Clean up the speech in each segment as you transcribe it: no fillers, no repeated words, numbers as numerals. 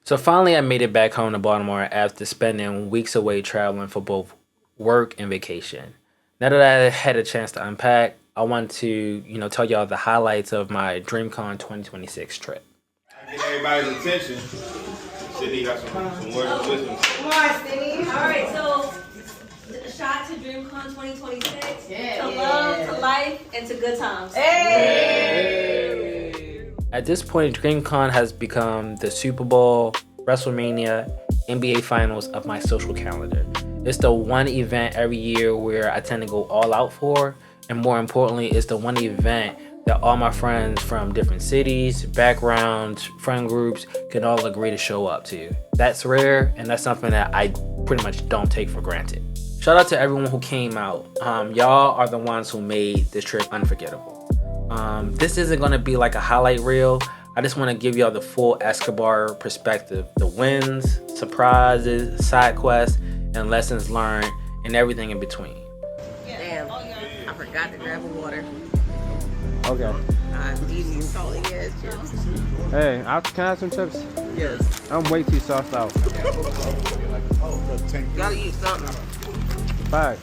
So finally, I made it back home to Baltimore after spending weeks away traveling for both work and vacation. Now that I had a chance to unpack, I want to, tell y'all the highlights of my DreamCon 2026 trip. Get everybody's attention. Sydney got some words of wisdom. Come on, Sydney. All right, so a shot to DreamCon 2026. Yeah. To love, to life, and to good times. Hey! At this point, DreamCon has become the Super Bowl, WrestleMania, NBA Finals of my social calendar. It's the one event every year where I tend to go all out for, and more importantly, it's the one event that all my friends from different cities, backgrounds, friend groups can all agree to show up to. That's rare, and that's something that I pretty much don't take for granted. Shout out to everyone who came out. Y'all are the ones who made this trip unforgettable. This isn't gonna be like a highlight reel. I just want to give y'all the full Escobar perspective. The wins, surprises, side quests, and lessons learned, and everything in between. Damn, I forgot to grab a water. Okay. I'm eating salty ass chips. Hey, can I have some chips? Yes. I'm way too sauced out. Gotta eat something. Bye.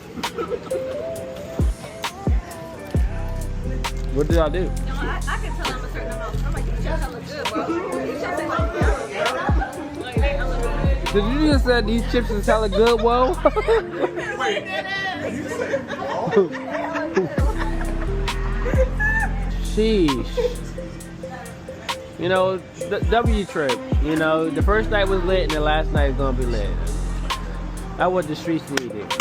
What did I do? No, I can tell I'm a certain amount. I'm like, these chips look good, bro. These chips look good. Did you just say these chips is hella good, whoa? Sheesh. W trip. The first night was lit and the last night is gonna be lit. That's what the streets needed.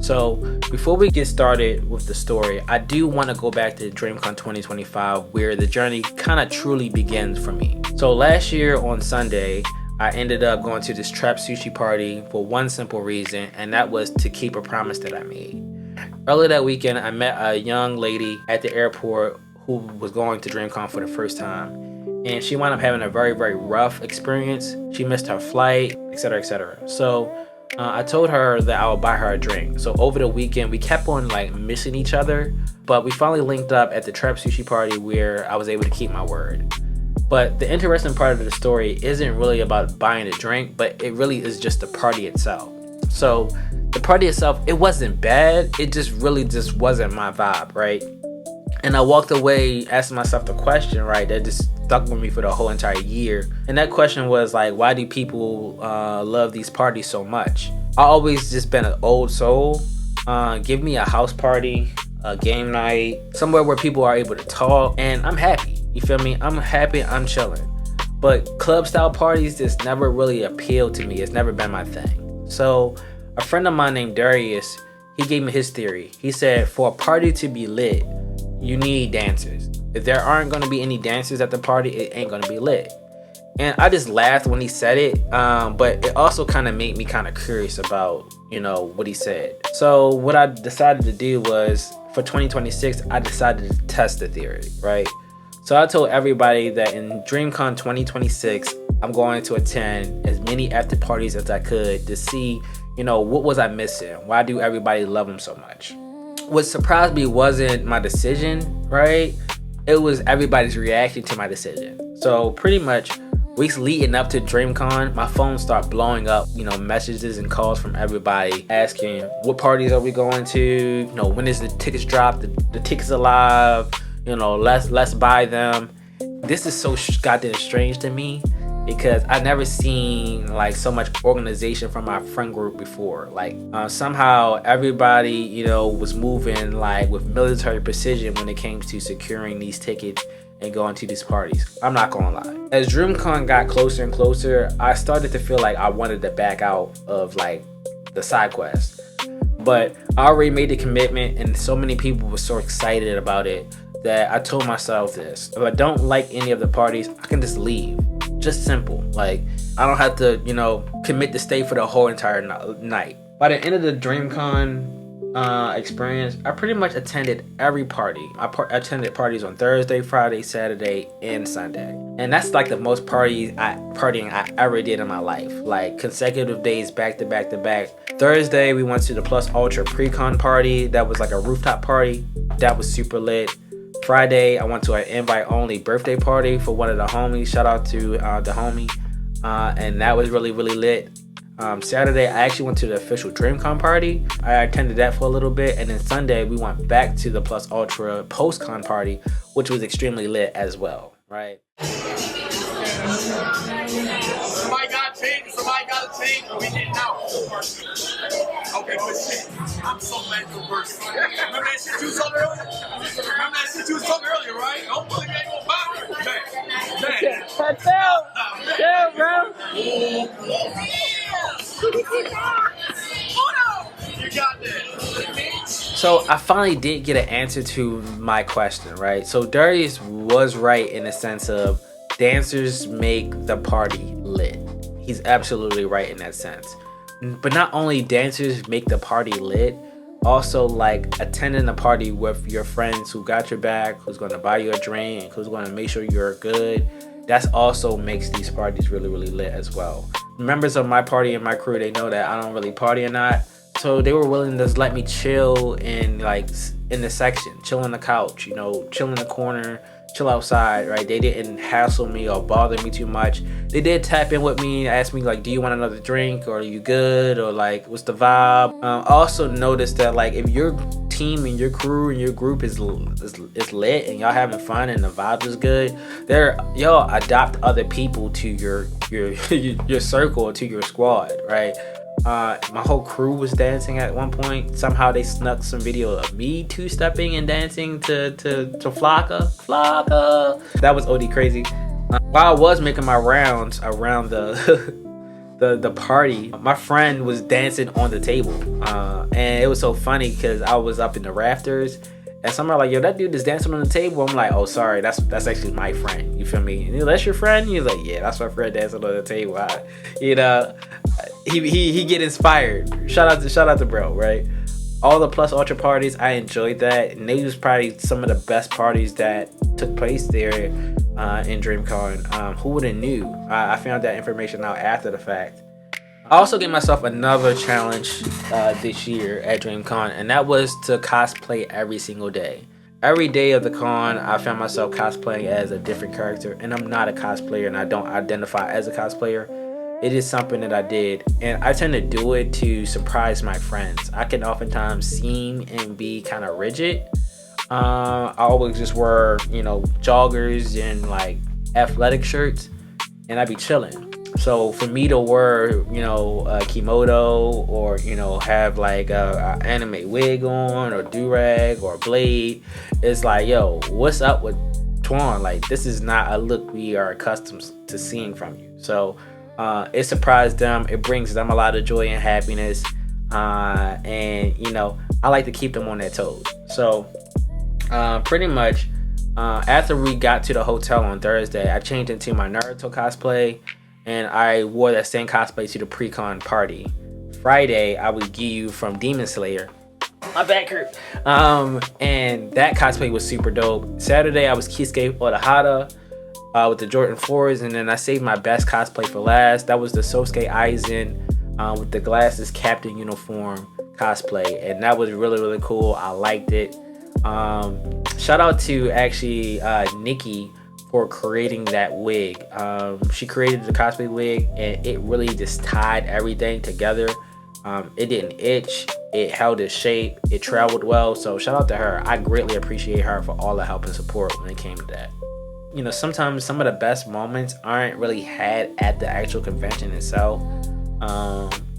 So before we get started with the story, I do want to go back to DreamCon 2025 where the journey kind of truly begins for me. So last year on Sunday, I ended up going to this trap sushi party for one simple reason, and that was to keep a promise that I made. Earlier that weekend, I met a young lady at the airport who was going to DreamCon for the first time, and she wound up having a very, very rough experience. She missed her flight, etc., etc. So I told her that I would buy her a drink. So over the weekend, we kept on missing each other, but we finally linked up at the trap sushi party where I was able to keep my word. But the interesting part of the story isn't really about buying a drink, but it really is just the party itself. So the party itself, it wasn't bad. It just wasn't my vibe, right? And I walked away asking myself the question, right, that just stuck with me for the whole entire year. And that question was why do people love these parties so much? I always just been an old soul. Give me a house party, a game night, somewhere where people are able to talk, and I'm happy. You feel me? I'm happy, I'm chilling. But club style parties just never really appealed to me. It's never been my thing. So a friend of mine named Darius, he gave me his theory. He said, for a party to be lit, you need dancers. If there aren't going to be any dancers at the party, it ain't going to be lit. And I just laughed when he said it, but it also kind of made me kind of curious about, what he said. So what I decided to do was, for 2026, I decided to test the theory, right? So I told everybody that in DreamCon 2026, I'm going to attend as many after parties as I could to see, what was I missing? Why do everybody love them so much? What surprised me wasn't my decision, right? It was everybody's reaction to my decision. So pretty much weeks leading up to DreamCon, my phone started blowing up, messages and calls from everybody asking what parties are we going to, when is the tickets drop, the tickets are live, let's buy them. This is so goddamn strange to me because I never seen so much organization from my friend group before. Somehow everybody, was moving with military precision when it came to securing these tickets and going to these parties. I'm not gonna lie. As DreamCon got closer and closer, I started to feel like I wanted to back out of the side quest. But I already made the commitment and so many people were so excited about it that I told myself this. If I don't like any of the parties, I can just leave. Just simple. I don't have to, commit to stay for the whole entire night. By the end of the DreamCon experience, I pretty much attended every party. I attended parties on Thursday, Friday, Saturday, and Sunday. And that's the most partying I ever did in my life. Consecutive days back to back to back. Thursday, we went to the Plus Ultra Pre-Con party. That was a rooftop party. That was super lit. Friday, I went to an invite-only birthday party for one of the homies. Shout out to the homie. And that was really, really lit. Saturday, I actually went to the official DreamCon party. I attended that for a little bit. And then Sunday, we went back to the Plus Ultra post-con party, which was extremely lit as well, right? Somebody got team. Somebody got a team. We didn't know. Okay, but shit. I'm so glad you're worse. Remember that shit you was talking earlier? Right? Don't believe they ain't gonna buy it. Chill, bro. You got that. So I finally did get an answer to my question, right? So Darius was right in the sense of dancers make the party lit. He's absolutely right in that sense. But not only dancers make the party lit, also like attending the party with your friends who got your back, who's going to buy you a drink, who's going to make sure you're good. That's also makes these parties really, really lit as well. Members of my party and my crew, they know that I don't really party or not. So they were willing to just let me chill in the section, chill on the couch, you know, chill in the corner, chill outside, right? They didn't hassle me or bother me too much. They did tap in with me, ask me like, do you want another drink, or are you good, or like, what's the vibe? I also noticed that like if your team and your crew and your group is lit and y'all having fun and the vibe is good, y'all adopt other people to your circle or to your squad, right? My whole crew was dancing at one point. Somehow they snuck some video of me two-stepping and dancing to Flocka. That was OD crazy. While I was making my rounds around the party, my friend was dancing on the table. And it was so funny because I was up in the rafters and somebody like, yo, that dude is dancing on the table. I'm like, oh, sorry, that's actually my friend. You feel me? And that's your friend? He's like, yeah, that's my friend dancing on the table. He get inspired. Shout out to bro, right? All the Plus Ultra parties, I enjoyed that, and they was probably some of the best parties that took place there in DreamCon. Who would have knew? I found that information out after the fact. I also gave myself another challenge this year at DreamCon, and that was to cosplay every single day. Every day of the con, I found myself cosplaying as a different character, and I'm not a cosplayer, and I don't identify as a cosplayer. It is something that I did, and I tend to do it to surprise my friends. I can oftentimes seem and be kind of rigid. I always just wear, joggers and like athletic shirts, and I be chilling. So for me to wear, a kimono or, have like a anime wig on or do-rag or blade, it's like, yo, what's up with Twan? Like, this is not a look we are accustomed to seeing from you. So it surprised them. It brings them a lot of joy and happiness. And, I like to keep them on their toes. So pretty much after we got to the hotel on Thursday, I changed into my Naruto cosplay. And I wore that same cosplay to the pre-con party. Friday, I was Giyu from Demon Slayer. My back hurt. And that cosplay was super dope. Saturday, I was Kisuke Urahara with the Jordan 4s. And then I saved my best cosplay for last. That was the Sosuke Aizen with the glasses captain uniform cosplay. And that was really, really cool. I liked it. Shout out to actually Nikki for creating that wig. She created the cosplay wig, and it really just tied everything together. It didn't itch, it held its shape, it traveled well. So shout out to her. I greatly appreciate her for all the help and support when it came to that. Sometimes some of the best moments aren't really had at the actual convention itself.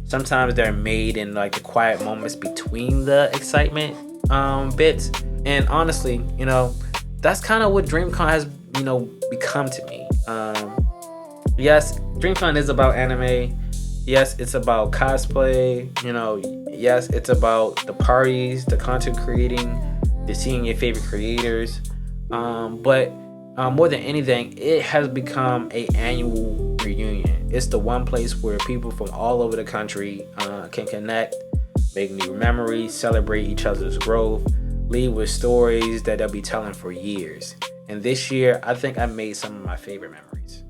Sometimes they're made in like the quiet moments between the excitement bits. And honestly, that's kind of what DreamCon has become to me. Yes, DreamCon is about anime. Yes, it's about cosplay. Yes, it's about the parties, the content creating, the seeing your favorite creators. But more than anything, it has become an annual reunion. It's the one place where people from all over the country can connect, make new memories, celebrate each other's growth, leave with stories that they'll be telling for years. And this year, I think I made some of my favorite memories.